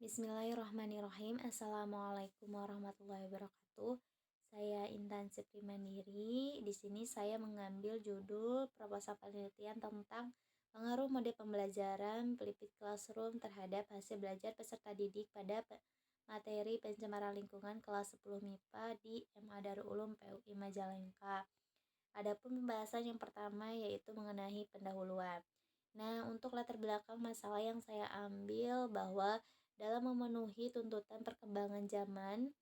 Bismillahirrahmanirrahim. Assalamualaikum warahmatullahi wabarakatuh. Saya Intan Sipri Mandiri. Di sini saya mengambil judul proposal penelitian tentang pengaruh mode pembelajaran Flipped Classroom terhadap hasil belajar peserta didik pada materi pencemaran lingkungan kelas 10 MIPA di MA Darul Ulum PUI Majalengka. Adapun pembahasan yang pertama yaitu mengenai pendahuluan. Nah, untuk latar belakang masalah yang saya ambil bahwa dalam memenuhi tuntutan perkembangan zaman,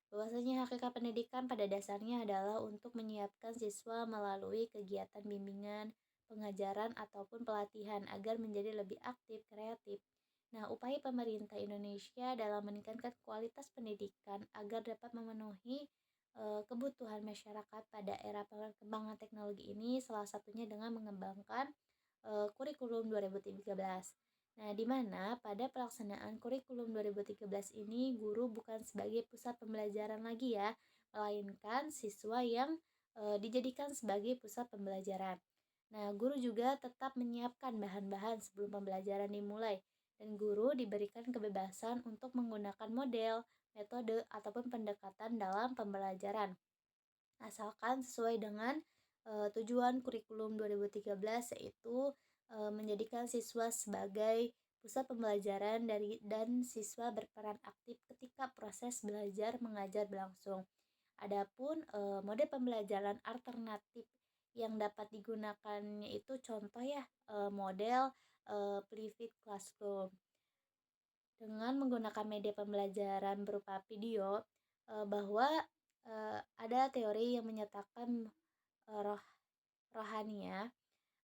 bahwasanya hakikat pendidikan pada dasarnya adalah untuk menyiapkan siswa melalui kegiatan bimbingan, pengajaran, ataupun pelatihan agar menjadi lebih aktif, kreatif. Nah, upaya pemerintah Indonesia dalam meningkatkan kualitas pendidikan agar dapat memenuhi kebutuhan masyarakat pada era perkembangan teknologi ini salah satunya dengan mengembangkan kurikulum 2013. Nah, di mana pada pelaksanaan kurikulum 2013 ini guru bukan sebagai pusat pembelajaran lagi ya, melainkan siswa yang dijadikan sebagai pusat pembelajaran. Nah, guru juga tetap menyiapkan bahan-bahan sebelum pembelajaran dimulai dan guru diberikan kebebasan untuk menggunakan model, metode, ataupun pendekatan dalam pembelajaran asalkan sesuai dengan tujuan kurikulum 2013 yaitu menjadikan siswa sebagai pusat pembelajaran dan siswa berperan aktif ketika proses belajar mengajar berlangsung. Adapun mode pembelajaran alternatif yang dapat digunakannya itu contoh ya model Flipped Classroom dengan menggunakan media pembelajaran berupa video bahwa ada teori yang menyatakan rohania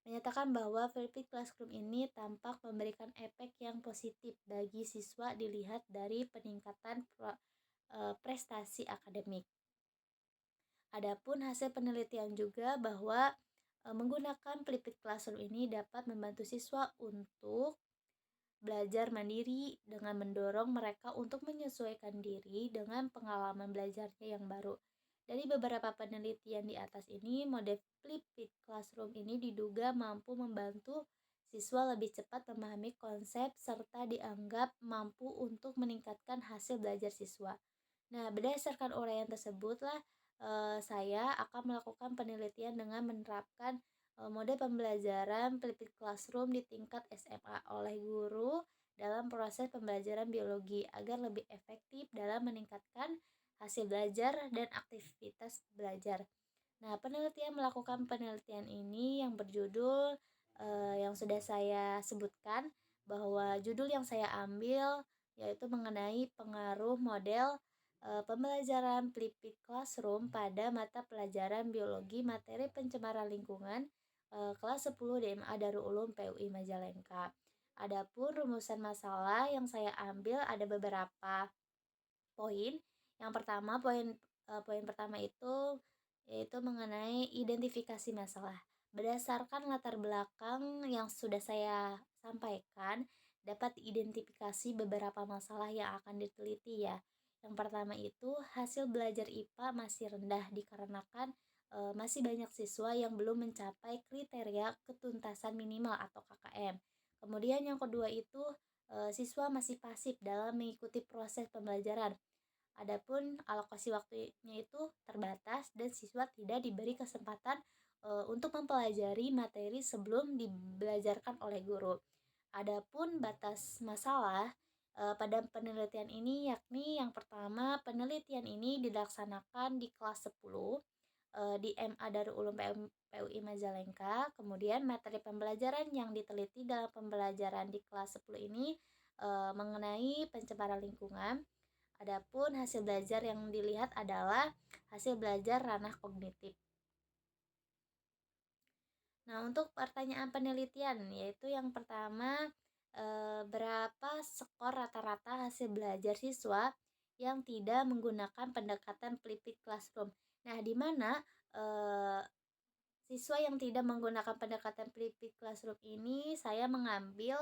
menyatakan bahwa Flipped Classroom ini tampak memberikan efek yang positif bagi siswa dilihat dari peningkatan prestasi akademik. Adapun hasil penelitian juga bahwa menggunakan Flipped Classroom ini dapat membantu siswa untuk belajar mandiri dengan mendorong mereka untuk menyesuaikan diri dengan pengalaman belajarnya yang baru. Dari beberapa penelitian di atas ini, mode Flipped Classroom ini diduga mampu membantu siswa lebih cepat memahami konsep serta dianggap mampu untuk meningkatkan hasil belajar siswa. Nah, berdasarkan uraian tersebutlah saya akan melakukan penelitian dengan menerapkan mode pembelajaran Flipped Classroom di tingkat SMA oleh guru dalam proses pembelajaran biologi agar lebih efektif dalam meningkatkan hasil belajar dan aktivitas belajar. Nah, melakukan penelitian ini yang berjudul yang sudah saya sebutkan bahwa judul yang saya ambil yaitu mengenai pengaruh model pembelajaran Flipped Classroom pada mata pelajaran biologi materi pencemaran lingkungan kelas 10 DMA Darul Ulum PUI Majalengka. Adapun rumusan masalah yang saya ambil ada beberapa poin. Yang pertama, poin pertama itu yaitu mengenai identifikasi masalah. Berdasarkan latar belakang yang sudah saya sampaikan, dapat diidentifikasi beberapa masalah yang akan diteliti ya. Yang pertama itu hasil belajar IPA masih rendah dikarenakan masih banyak siswa yang belum mencapai kriteria ketuntasan minimal atau KKM. Kemudian yang kedua itu siswa masih pasif dalam mengikuti proses pembelajaran. Adapun alokasi waktunya itu terbatas dan siswa tidak diberi kesempatan untuk mempelajari materi sebelum dibelajarkan oleh guru. Adapun batas masalah pada penelitian ini yakni yang pertama, penelitian ini dilaksanakan di kelas 10 di MA Darul Ulum PUI Majalengka. Kemudian materi pembelajaran yang diteliti dalam pembelajaran di kelas 10 ini mengenai pencemaran lingkungan. Adapun hasil belajar yang dilihat adalah hasil belajar ranah kognitif. Nah, untuk pertanyaan penelitian yaitu yang pertama berapa skor rata-rata hasil belajar siswa yang tidak menggunakan pendekatan Flipped Classroom. Nah, di mana siswa yang tidak menggunakan pendekatan Flipped Classroom ini saya mengambil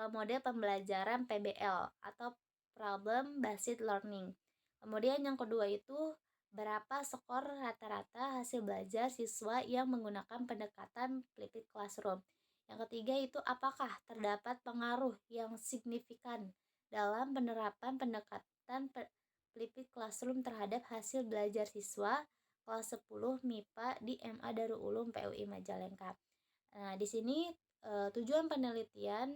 model pembelajaran PBL atau Problem Based Learning. Kemudian yang kedua itu berapa skor rata-rata hasil belajar siswa yang menggunakan pendekatan Flipped Classroom. Yang ketiga itu apakah terdapat pengaruh yang signifikan dalam penerapan pendekatan flipped classroom terhadap hasil belajar siswa kelas 10 MIPA di MA Darul Ulum PUI Majalengka. Nah, di sini tujuan penelitian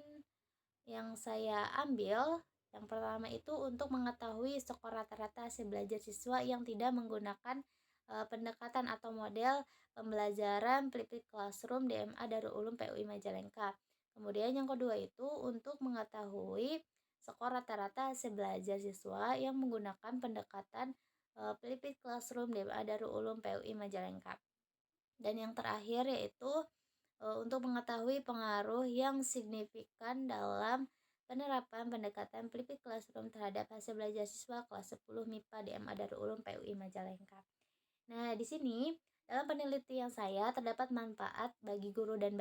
yang saya ambil yang pertama itu untuk mengetahui skor rata-rata hasil belajar siswa yang tidak menggunakan pendekatan atau model pembelajaran flipped classroom DMA Darul Ulum PUI Majalengka. Kemudian yang kedua itu untuk mengetahui skor rata-rata hasil belajar siswa yang menggunakan pendekatan flipped classroom DMA Darul Ulum PUI Majalengka. Dan yang terakhir yaitu untuk mengetahui pengaruh yang signifikan dalam penerapan pendekatan flipped classroom terhadap hasil belajar siswa kelas 10 MIPA DMA Darul Ulum PUI Majalengka. Nah, di sini dalam penelitian saya terdapat manfaat bagi guru dan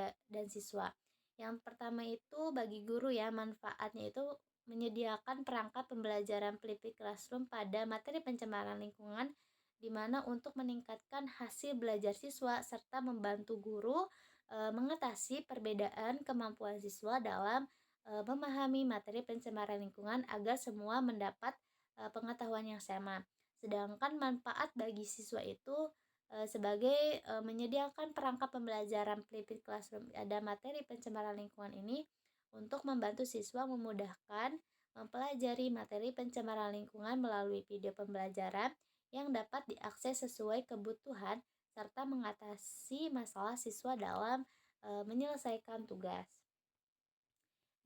siswa. Yang pertama itu bagi guru ya, manfaatnya itu menyediakan perangkat pembelajaran flipped classroom pada materi pencemaran lingkungan di mana untuk meningkatkan hasil belajar siswa serta membantu guru mengatasi perbedaan kemampuan siswa dalam memahami materi pencemaran lingkungan agar semua mendapat pengetahuan yang sama. Sedangkan manfaat bagi siswa itu sebagai menyediakan perangkat pembelajaran flipped classroom ada materi pencemaran lingkungan ini untuk membantu siswa memudahkan mempelajari materi pencemaran lingkungan melalui video pembelajaran yang dapat diakses sesuai kebutuhan serta mengatasi masalah siswa dalam menyelesaikan tugas.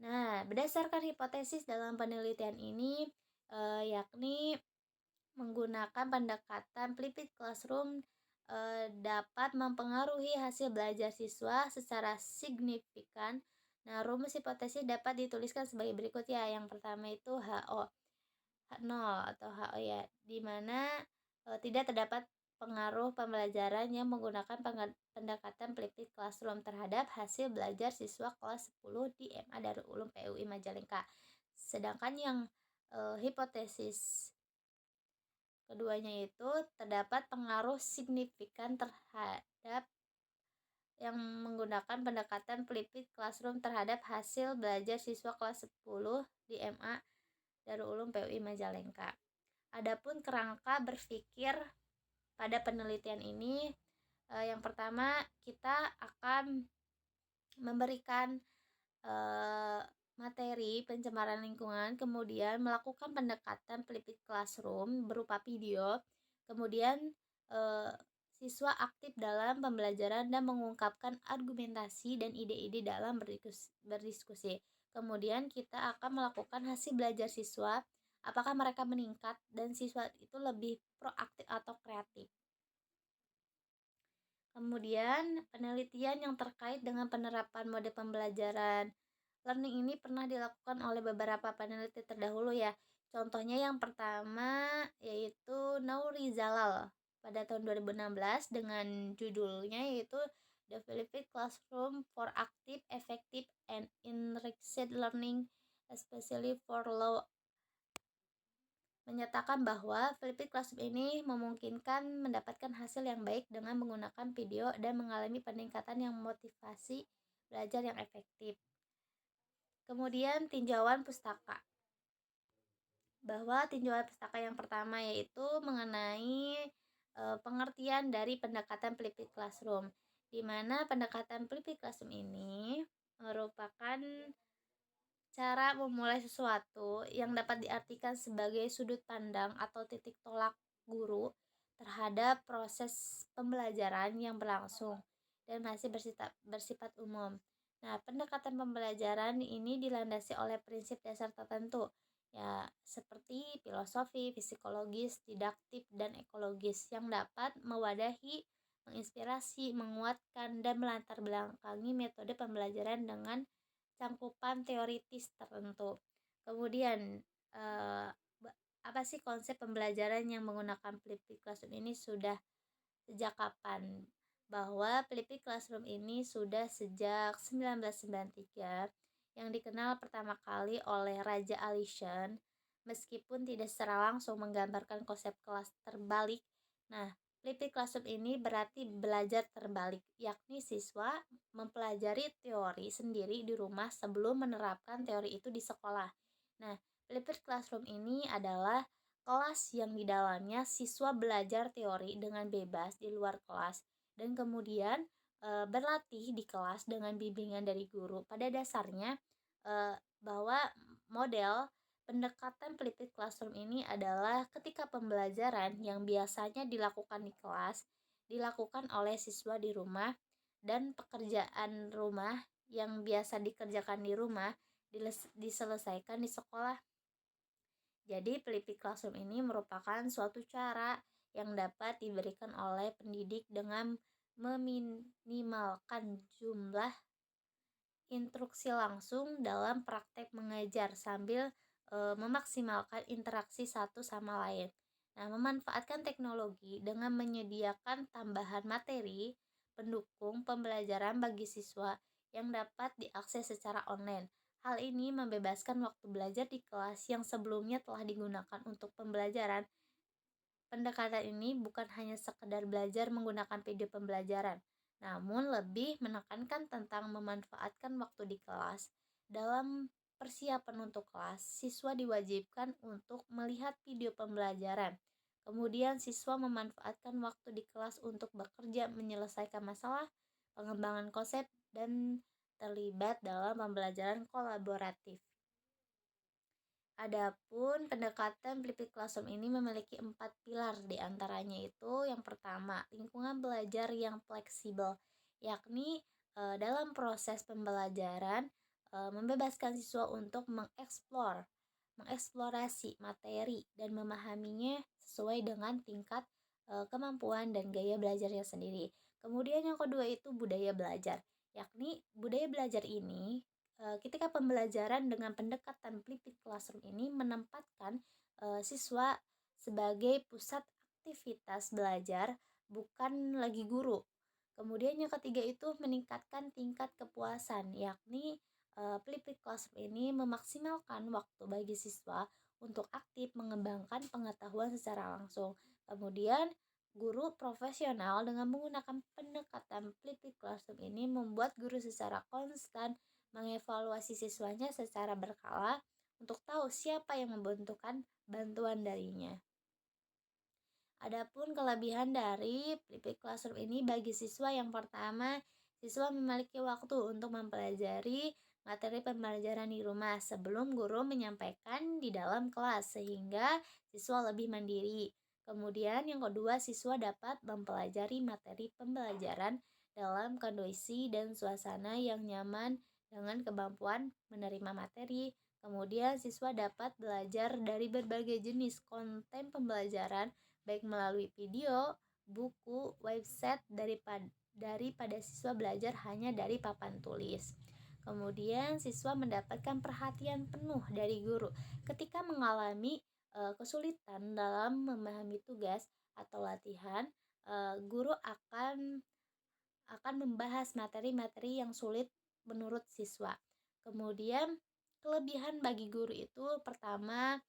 Nah, berdasarkan hipotesis dalam penelitian ini yakni menggunakan pendekatan flipped classroom dapat mempengaruhi hasil belajar siswa secara signifikan. Nah, rumus hipotesis dapat dituliskan sebagai berikut ya. Yang pertama itu H0 atau HO ya, di mana tidak terdapat pengaruh pembelajaran yang menggunakan pendekatan flipped classroom terhadap hasil belajar siswa kelas 10 di MA Darul Ulum PUI Majalengka. Sedangkan yang hipotesis keduanya itu terdapat pengaruh signifikan terhadap yang menggunakan pendekatan flipped classroom terhadap hasil belajar siswa kelas 10 di MA Darul Ulum PUI Majalengka. Adapun kerangka berpikir pada penelitian ini yang pertama kita akan memberikan materi pencemaran lingkungan, kemudian melakukan pendekatan flipped classroom berupa video, kemudian siswa aktif dalam pembelajaran dan mengungkapkan argumentasi dan ide-ide dalam berdiskusi. Kemudian kita akan melakukan hasil belajar siswa, apakah mereka meningkat dan siswa itu lebih proaktif atau kreatif. Kemudian penelitian yang terkait dengan penerapan mode pembelajaran learning ini pernah dilakukan oleh beberapa peneliti terdahulu ya. Contohnya yang pertama yaitu Nouri Zalal pada tahun 2016 dengan judulnya yaitu The Flipped Classroom for Active, Effective, and Enriched Learning, especially for Low, menyatakan bahwa flipped classroom ini memungkinkan mendapatkan hasil yang baik dengan menggunakan video dan mengalami peningkatan yang motivasi belajar yang efektif. Kemudian tinjauan pustaka. Bahwa tinjauan pustaka yang pertama yaitu mengenai pengertian dari pendekatan flipped classroom, di mana pendekatan flipped classroom ini merupakan cara memulai sesuatu yang dapat diartikan sebagai sudut pandang atau titik tolak guru terhadap proses pembelajaran yang berlangsung dan masih bersifat umum. Nah, pendekatan pembelajaran ini dilandasi oleh prinsip dasar tertentu, ya seperti filosofi, psikologis, didaktik, dan ekologis yang dapat mewadahi, menginspirasi, menguatkan, dan melatar belakangi metode pembelajaran dengan cangkupan teoritis tertentu. Kemudian apa sih konsep pembelajaran yang menggunakan flipped classroom ini sudah sejak kapan? Bahwa flipped classroom ini sudah sejak 1993 yang dikenal pertama kali oleh Raja Alishan, meskipun tidak secara langsung menggambarkan konsep kelas terbalik. Nah, flipped classroom ini berarti belajar terbalik, yakni siswa mempelajari teori sendiri di rumah sebelum menerapkan teori itu di sekolah. Nah, Flipped classroom ini adalah kelas yang di dalamnya siswa belajar teori dengan bebas di luar kelas dan kemudian berlatih di kelas dengan bimbingan dari guru. Pada dasarnya bahwa model pendekatan flipped classroom ini adalah ketika pembelajaran yang biasanya dilakukan di kelas dilakukan oleh siswa di rumah dan pekerjaan rumah yang biasa dikerjakan di rumah diselesaikan di sekolah. Jadi, flipped classroom ini merupakan suatu cara yang dapat diberikan oleh pendidik dengan meminimalkan jumlah instruksi langsung dalam praktek mengajar sambil memaksimalkan interaksi satu sama lain. Nah, memanfaatkan teknologi dengan menyediakan tambahan materi pendukung pembelajaran bagi siswa yang dapat diakses secara online. Hal ini membebaskan waktu belajar di kelas yang sebelumnya telah digunakan untuk pembelajaran. Pendekatan ini bukan hanya sekedar belajar menggunakan video pembelajaran, namun lebih menekankan tentang memanfaatkan waktu di kelas. Dalam persiapan untuk kelas, siswa diwajibkan untuk melihat video pembelajaran. Kemudian siswa memanfaatkan waktu di kelas untuk bekerja menyelesaikan masalah, pengembangan konsep, dan terlibat dalam pembelajaran kolaboratif. Adapun pendekatan flipped classroom ini memiliki 4 pilar, diantaranya itu yang pertama, lingkungan belajar yang fleksibel, yakni dalam proses pembelajaran membebaskan siswa untuk mengeksplorasi materi dan memahaminya sesuai dengan tingkat kemampuan dan gaya belajarnya sendiri. Kemudian yang kedua itu budaya belajar, yakni budaya belajar ini ketika pembelajaran dengan pendekatan flipped classroom ini menempatkan siswa sebagai pusat aktivitas belajar, bukan lagi guru. Kemudian yang ketiga itu meningkatkan tingkat kepuasan, yakni flipped classroom ini memaksimalkan waktu bagi siswa untuk aktif mengembangkan pengetahuan secara langsung. Kemudian guru profesional dengan menggunakan pendekatan flipped classroom ini membuat guru secara konstan mengevaluasi siswanya secara berkala untuk tahu siapa yang membutuhkan bantuan darinya. Adapun kelebihan dari flipped classroom ini bagi siswa, yang pertama, siswa memiliki waktu untuk mempelajari materi pembelajaran di rumah sebelum guru menyampaikan di dalam kelas sehingga siswa lebih mandiri. Kemudian yang kedua, siswa dapat mempelajari materi pembelajaran dalam kondisi dan suasana yang nyaman dengan kemampuan menerima materi. Kemudian siswa dapat belajar dari berbagai jenis konten pembelajaran baik melalui video, buku, website daripada siswa belajar hanya dari papan tulis. Kemudian siswa mendapatkan perhatian penuh dari guru ketika mengalami kesulitan dalam memahami tugas atau latihan. Guru akan membahas materi-materi yang sulit menurut siswa. Kemudian kelebihan bagi guru itu pertama,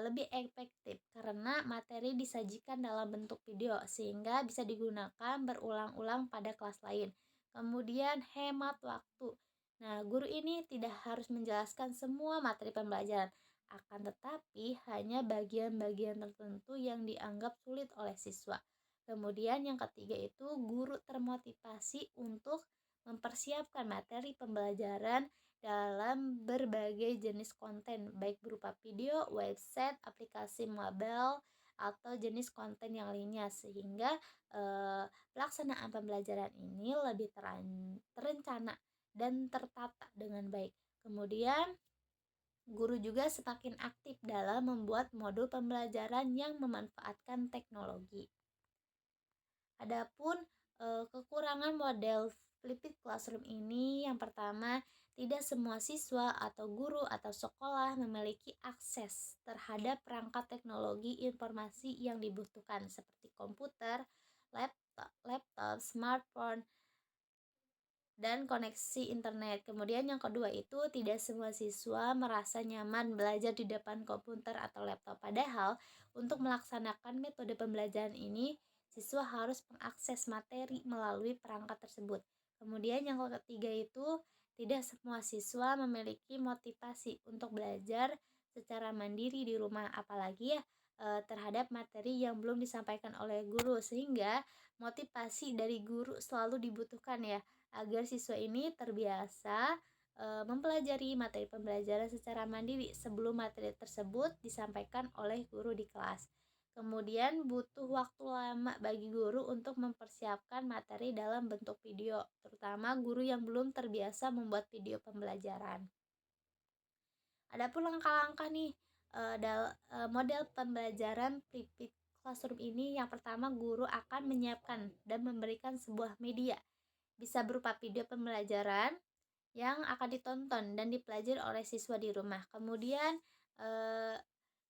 lebih efektif karena materi disajikan dalam bentuk video sehingga bisa digunakan berulang-ulang pada kelas lain. Kemudian hemat waktu. Nah, guru ini tidak harus menjelaskan semua materi pembelajaran, akan tetapi hanya bagian-bagian tertentu yang dianggap sulit oleh siswa. Kemudian yang ketiga itu guru termotivasi untuk mempersiapkan materi pembelajaran dalam berbagai jenis konten, baik berupa video, website, aplikasi mobile, atau jenis konten yang lainnya, sehingga pelaksanaan pembelajaran ini lebih terencana dan tertata dengan baik. Kemudian guru juga semakin aktif dalam membuat modul pembelajaran yang memanfaatkan teknologi. Adapun kekurangan model flipped classroom ini, yang pertama, tidak semua siswa atau guru atau sekolah memiliki akses terhadap perangkat teknologi informasi yang dibutuhkan seperti komputer, laptop, smartphone, dan koneksi internet. Kemudian yang kedua itu tidak semua siswa merasa nyaman belajar di depan komputer atau laptop. Padahal untuk melaksanakan metode pembelajaran ini, siswa harus mengakses materi melalui perangkat tersebut. Kemudian yang ketiga itu tidak semua siswa memiliki motivasi untuk belajar secara mandiri di rumah, apalagi ya terhadap materi yang belum disampaikan oleh guru, sehingga motivasi dari guru selalu dibutuhkan ya agar siswa ini terbiasa mempelajari materi pembelajaran secara mandiri sebelum materi tersebut disampaikan oleh guru di kelas. Kemudian butuh waktu lama bagi guru untuk mempersiapkan materi dalam bentuk video, terutama guru yang belum terbiasa membuat video pembelajaran. Adapun langkah-langkah nih model pembelajaran flipped classroom ini, yang pertama guru akan menyiapkan dan memberikan sebuah media, bisa berupa video pembelajaran yang akan ditonton dan dipelajari oleh siswa di rumah. Kemudian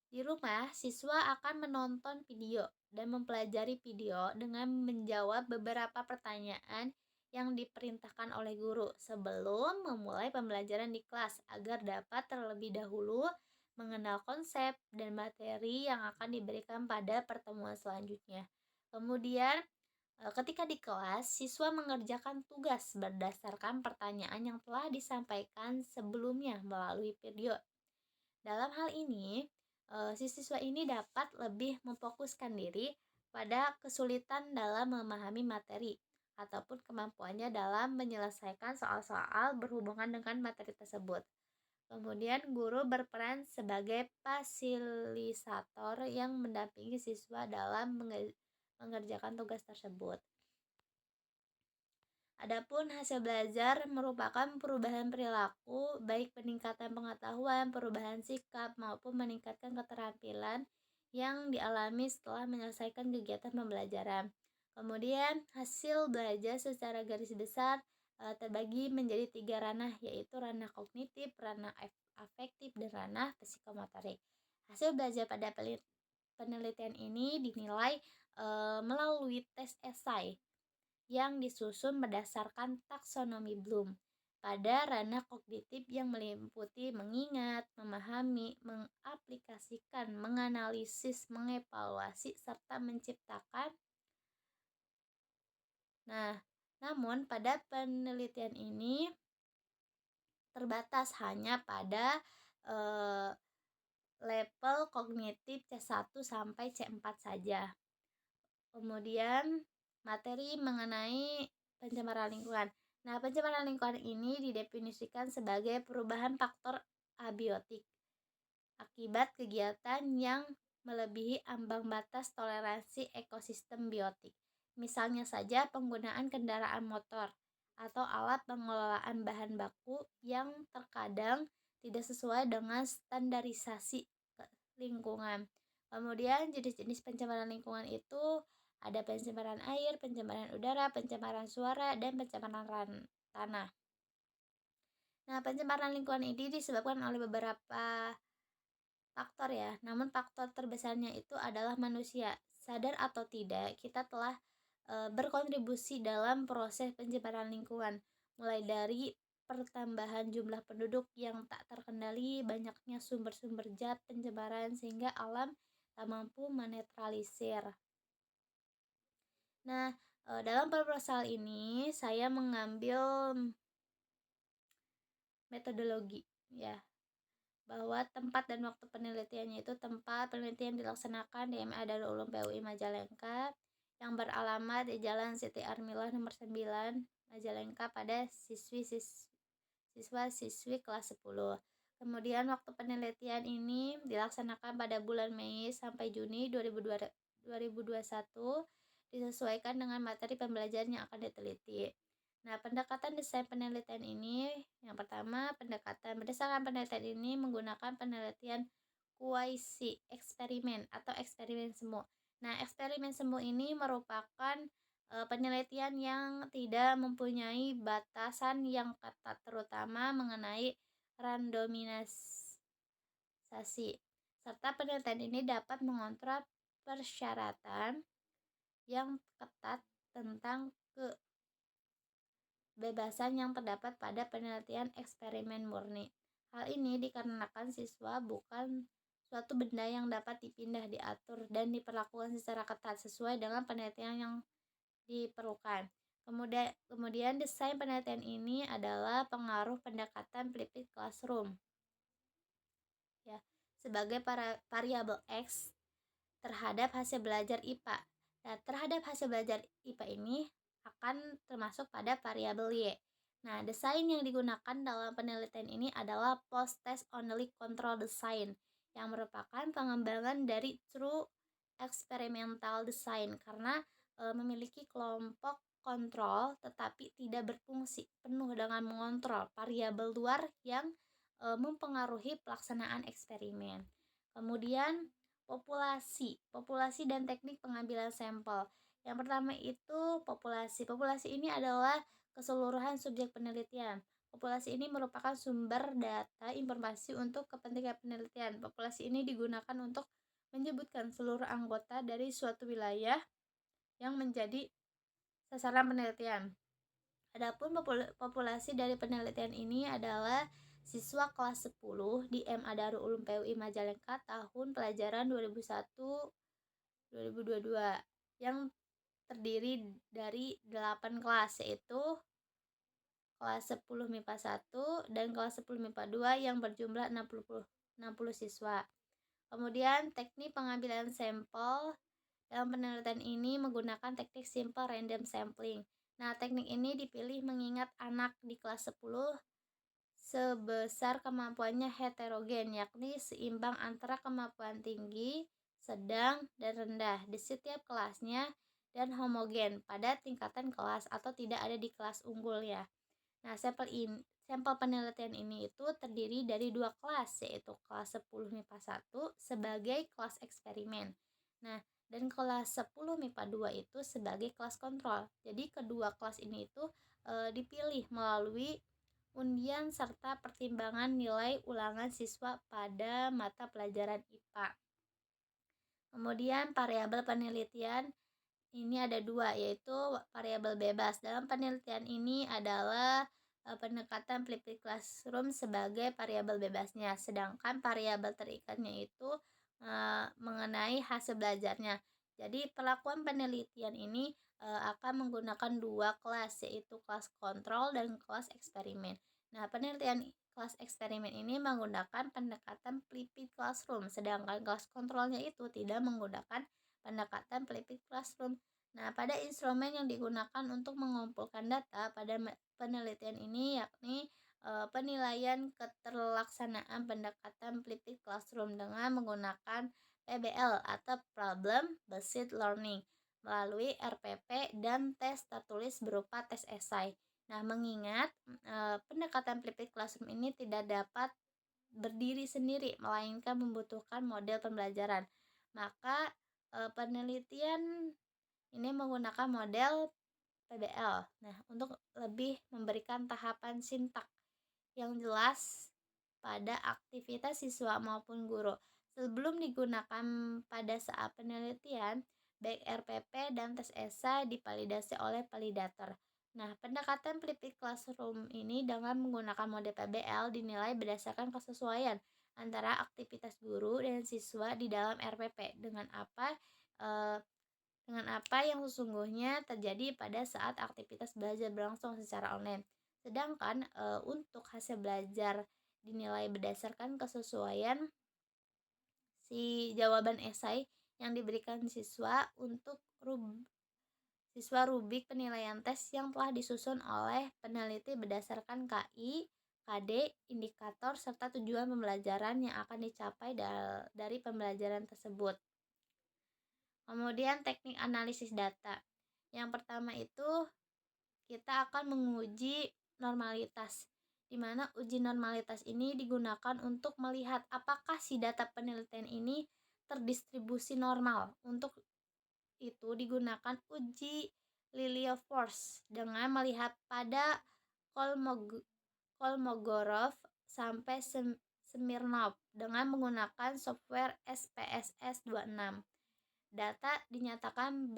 di rumah siswa akan menonton video dan mempelajari video dengan menjawab beberapa pertanyaan yang diperintahkan oleh guru sebelum memulai pembelajaran di kelas, agar dapat terlebih dahulu mengenal konsep dan materi yang akan diberikan pada pertemuan selanjutnya. Kemudian ketika di kelas, siswa mengerjakan tugas berdasarkan pertanyaan yang telah disampaikan sebelumnya melalui video. Dalam hal ini, si siswa ini dapat lebih memfokuskan diri pada kesulitan dalam memahami materi ataupun kemampuannya dalam menyelesaikan soal-soal berhubungan dengan materi tersebut. Kemudian guru berperan sebagai fasilitator yang mendampingi siswa dalam mengerjakan tugas tersebut. Adapun hasil belajar merupakan perubahan perilaku, baik peningkatan pengetahuan, perubahan sikap, maupun meningkatkan keterampilan yang dialami setelah menyelesaikan kegiatan pembelajaran. Kemudian hasil belajar secara garis besar terbagi menjadi 3 ranah, yaitu ranah kognitif, ranah afektif, dan ranah psikomotorik. Hasil belajar pada penelitian ini dinilai melalui tes esai yang disusun berdasarkan taksonomi Bloom pada ranah kognitif yang meliputi mengingat, memahami, mengaplikasikan, menganalisis, mengevaluasi, serta menciptakan. Nah, namun pada penelitian ini terbatas hanya pada level kognitif C1 sampai C4 saja. Kemudian materi mengenai pencemaran lingkungan. Nah, pencemaran lingkungan ini didefinisikan sebagai perubahan faktor abiotik akibat kegiatan yang melebihi ambang batas toleransi ekosistem biotik. Misalnya saja penggunaan kendaraan motor atau alat pengelolaan bahan baku yang terkadang tidak sesuai dengan standarisasi lingkungan. Kemudian jenis-jenis pencemaran lingkungan itu ada pencemaran air, pencemaran udara, pencemaran suara, dan pencemaran tanah. Nah, pencemaran lingkungan ini disebabkan oleh beberapa faktor ya. Namun faktor terbesarnya itu adalah manusia. Sadar atau tidak, kita telah berkontribusi dalam proses pencemaran lingkungan, mulai dari pertambahan jumlah penduduk yang tak terkendali, banyaknya sumber-sumber zat pencemaran sehingga alam tak mampu menetralisir. Nah, dalam proposal ini saya mengambil metodologi ya, bahwa tempat dan waktu penelitiannya itu tempat penelitian dilaksanakan di MA Darul Ulum PUI Majalengka yang beralamat di Jalan Siti Armilah nomor 9 Majalengka pada siswa-siswi kelas 10. Kemudian waktu penelitian ini dilaksanakan pada bulan Mei sampai Juni 2021, disesuaikan dengan materi pembelajaran yang akan diteliti. Nah, pendekatan desain penelitian ini, yang pertama, berdasarkan penelitian ini menggunakan penelitian kuasi eksperimen atau eksperimen semu. Nah, eksperimen semu ini merupakan penelitian yang tidak mempunyai batasan yang ketat, terutama mengenai randomisasi. Serta penelitian ini dapat mengontrol persyaratan yang ketat tentang kebebasan yang terdapat pada penelitian eksperimen murni. Hal ini dikarenakan siswa bukan suatu benda yang dapat dipindah, diatur, dan diperlakukan secara ketat sesuai dengan penelitian yang diperlukan. Kemudian desain penelitian ini adalah pengaruh pendekatan flipped classroom. Ya, sebagai variabel X terhadap hasil belajar IPA. Nah, terhadap hasil belajar IPA ini akan termasuk pada variabel Y. Nah, desain yang digunakan dalam penelitian ini adalah post-test only control design, yang merupakan pengembangan dari true experimental design karena memiliki kelompok kontrol tetapi tidak berfungsi penuh dengan mengontrol variabel luar yang mempengaruhi pelaksanaan eksperimen. Kemudian populasi dan teknik pengambilan sampel. Yang pertama itu populasi. Populasi ini adalah keseluruhan subjek penelitian. Populasi ini merupakan sumber data informasi untuk kepentingan penelitian. Populasi ini digunakan untuk menyebutkan seluruh anggota dari suatu wilayah yang menjadi sasaran penelitian. Adapun populasi dari penelitian ini adalah siswa kelas 10 di MA Darul Ulum PUI Majalengka tahun pelajaran 2021-2022 yang terdiri dari 8 kelas, yaitu kelas 10 MIPA 1 dan kelas 10 MIPA 2 yang berjumlah 60 siswa. Kemudian teknik pengambilan sampel dalam penelitian ini menggunakan teknik simple random sampling. Nah, teknik ini dipilih mengingat anak di kelas 10 sebesar kemampuannya heterogen, yakni seimbang antara kemampuan tinggi, sedang, dan rendah di setiap kelasnya dan homogen pada tingkatan kelas atau tidak ada di kelas unggul ya. Nah, sampel penelitian ini itu terdiri dari 2 kelas, yaitu kelas 10 MIPA 1 sebagai kelas eksperimen. Nah, dan kelas 10 MIPA 2 itu sebagai kelas kontrol. Jadi kedua kelas ini itu dipilih melalui undian serta pertimbangan nilai ulangan siswa pada mata pelajaran IPA. Kemudian variabel penelitian ini ada 2, yaitu variabel bebas. Dalam penelitian ini adalah pendekatan flipped classroom sebagai variabel bebasnya, sedangkan variabel terikatnya itu mengenai hasil belajarnya. Jadi perlakuan penelitian ini akan menggunakan 2 kelas, yaitu kelas kontrol dan kelas eksperimen. Nah, penelitian kelas eksperimen ini menggunakan pendekatan flipped classroom, sedangkan kelas kontrolnya itu tidak menggunakan pendekatan flipped classroom. Nah, pada instrumen yang digunakan untuk mengumpulkan data pada penelitian ini yakni penilaian keterlaksanaan pendekatan flipped classroom dengan menggunakan PBL atau Problem Based Learning melalui RPP dan tes tertulis berupa tes esai. Nah, mengingat pendekatan flipped classroom ini tidak dapat berdiri sendiri melainkan membutuhkan model pembelajaran, maka penelitian ini menggunakan model PBL. Nah, untuk lebih memberikan tahapan sintak yang jelas pada aktivitas siswa maupun guru sebelum digunakan pada saat penelitian, baik RPP dan tes esai divalidasi oleh validator. Nah, pendekatan flipped classroom ini dengan menggunakan model PBL dinilai berdasarkan kesesuaian antara aktivitas guru dan siswa di dalam RPP dengan apa yang sesungguhnya terjadi pada saat aktivitas belajar berlangsung secara online. Sedangkan untuk hasil belajar dinilai berdasarkan kesesuaian si jawaban esai yang diberikan siswa untuk rubrik penilaian tes yang telah disusun oleh peneliti berdasarkan KI, KD, indikator, serta tujuan pembelajaran yang akan dicapai dari pembelajaran tersebut. Kemudian teknik analisis data. Yang pertama itu kita akan menguji normalitas, di mana uji normalitas ini digunakan untuk melihat apakah si data penelitian ini terdistribusi normal. Untuk itu digunakan uji Lilliefors dengan melihat pada Kolmogorov sampai Smirnov dengan menggunakan software SPSS 26. Data dinyatakan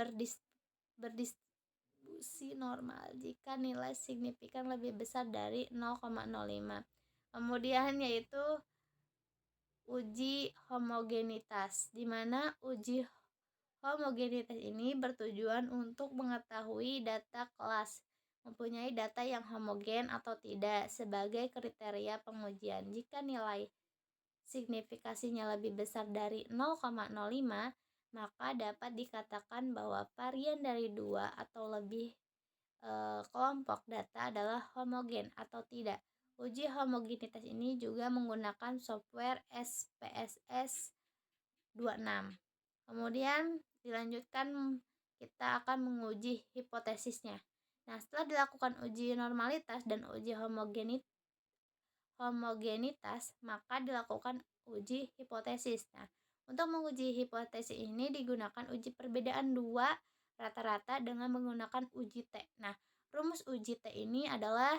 berdistribusi normal jika nilai signifikan lebih besar dari 0,05. Kemudian yaitu uji homogenitas, di mana uji homogenitas ini bertujuan untuk mengetahui data kelas mempunyai data yang homogen atau tidak sebagai kriteria pengujian. Jika nilai signifikasinya lebih besar dari 0,05, maka dapat dikatakan bahwa varian dari dua atau lebih kelompok data adalah homogen atau tidak. Uji homogenitas ini juga menggunakan software SPSS 26. Kemudian dilanjutkan, kita akan menguji hipotesisnya. Nah, setelah dilakukan uji normalitas dan uji homogenitas, maka dilakukan uji hipotesis. Nah, untuk menguji hipotesis ini digunakan uji perbedaan dua rata-rata dengan menggunakan uji T. Nah, rumus uji T ini adalah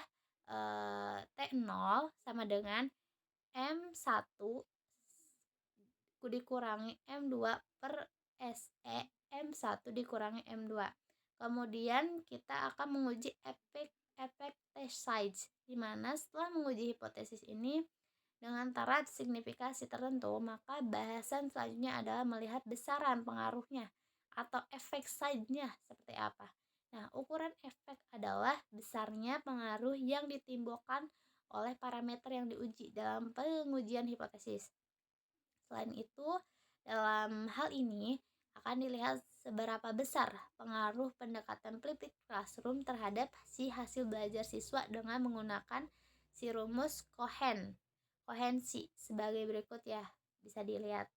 T0 sama dengan M1 dikurangi M2 per SE M1 dikurangi M2. Kemudian kita akan menguji efek test size, di mana setelah menguji hipotesis ini dengan taraf signifikasi tertentu, maka bahasan selanjutnya adalah melihat besaran pengaruhnya atau efek size-nya seperti apa. Nah, ukuran efek adalah besarnya pengaruh yang ditimbulkan oleh parameter yang diuji dalam pengujian hipotesis. Selain itu, dalam hal ini akan dilihat seberapa besar pengaruh pendekatan flipped classroom terhadap si hasil belajar siswa dengan menggunakan si rumus kohensi sebagai berikut ya. Bisa dilihat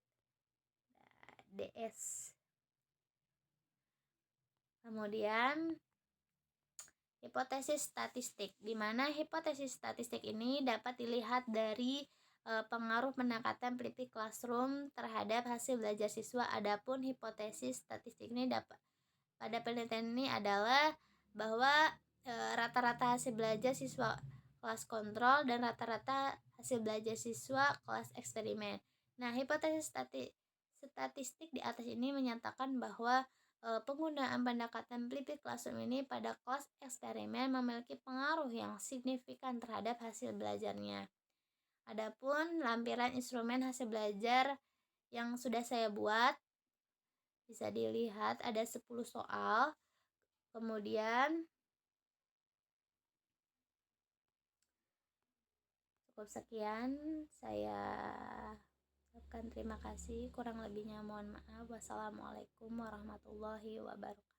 DS. Kemudian hipotesis statistik, di mana hipotesis statistik ini dapat dilihat dari pengaruh pendekatan flipped classroom terhadap hasil belajar siswa. Adapun hipotesis statistik ini dapat pada penelitian ini adalah bahwa rata-rata hasil belajar siswa kelas kontrol dan rata-rata hasil belajar siswa kelas eksperimen. Nah, hipotesis statistik di atas ini menyatakan bahwa penggunaan pendekatan flipped classroom ini pada kelas eksperimen memiliki pengaruh yang signifikan terhadap hasil belajarnya. Adapun lampiran instrumen hasil belajar yang sudah saya buat bisa dilihat ada 10 soal. Kemudian cukup sekian, saya ucapkan terima kasih. Kurang lebihnya mohon maaf. Wassalamualaikum warahmatullahi wabarakatuh.